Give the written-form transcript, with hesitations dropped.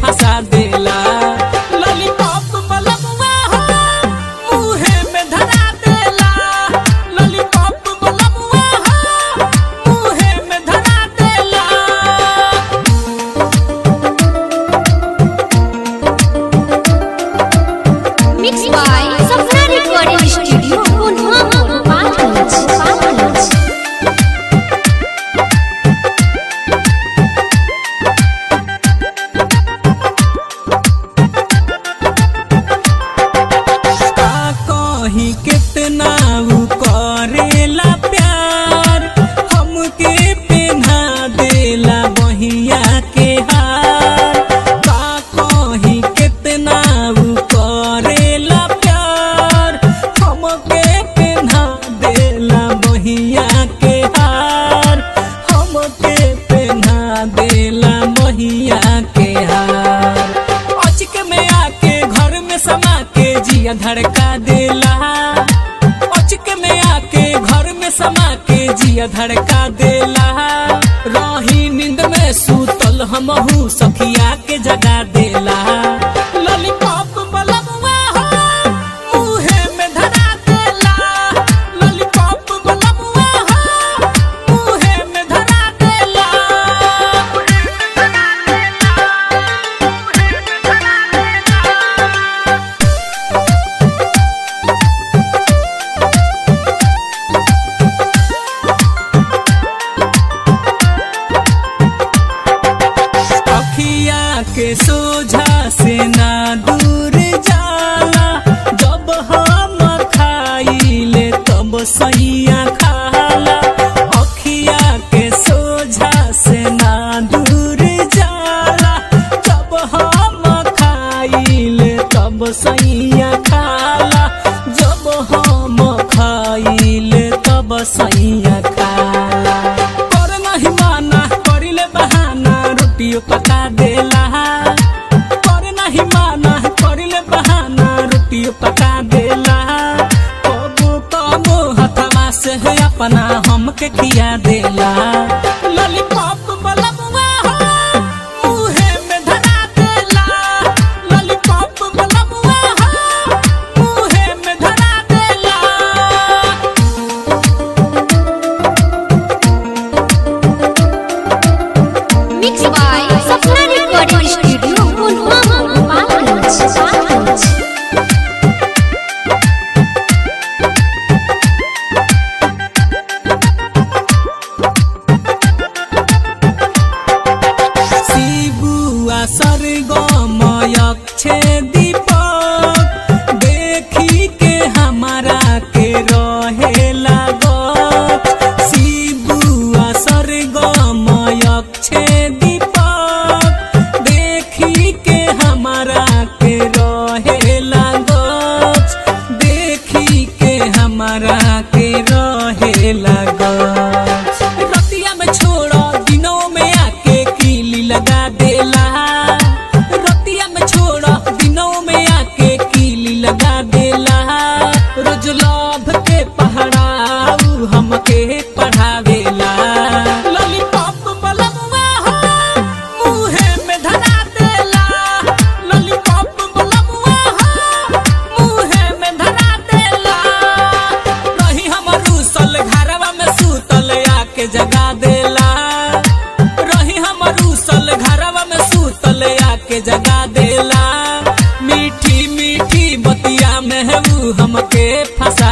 फंसा देला। लॉलीपॉप बलमुआ हो मुहे में धरा देला। लॉलीपॉप बलमुआ हो मुहे में धरा देला। Mix by Sapna recording studio कितना वो करेला प्यार हमके पहना देला बहिया के हार। का कहीं कितना वो करेला प्यार हमके पहना देला बहिया के हार। हमके पहना देला बहिया के हार। अचक में आके घर में समा के जिया धड़का देला। अचक में आके घर में समा के जिया धड़का देला। रही नींद में सूतल हमहू सखिया के जगा देला। लॉलीपॉप बलमुआ हो मुहे में धरा देला। लॉलीपॉप बलमुआ हो मुहे में धरा देला। के सोझा से ना दूर जाला। जब हम खाइले तब सैया खाला। अखिया के सोझा से ना दूर जाला। जब हम खाइले तब सैया खाला। जब हम खाइले तब सैया खाला। कर नहीं माना करिले बहाना रोटियों पका देला। कर नहीं माना करिले बहाना रोटियों पका देला। कबो कबो हथवा से अपना हमके खिया देला। लॉलीपॉप बलमुआ हो मुहे में धरा देला। लॉलीपॉप बलमुआ हो मुहे में धरा देला। Mix by Sapna recording studio शिबुआ सरगमय अक्षय दीपक देखी के हमारा के रहे लागत। शिबुआ सरगमय अक्षय दीपक देखी के हमारा के रहे लागत। देखी के हमारा के रहे लागत। रतिया में छोड़ा दिनों में आके कीली लगा देला। रतिया में छोड़ा दिनों में आके कीली लगा देला। रोज लभ के पढ़ाऊ हमके पढ़ावेला। लॉलीपॉप बलमुआ हो मुहे में धरा देला। लॉलीपॉप बलमुआ हो मुहे में धरा देला। रही हमर रूसल घरवा में सूतल आके जगा देला। रही हमर रूसल घरवा में सूतल आके जगा देला। मीठी मीठी बतिया में हमके फंसा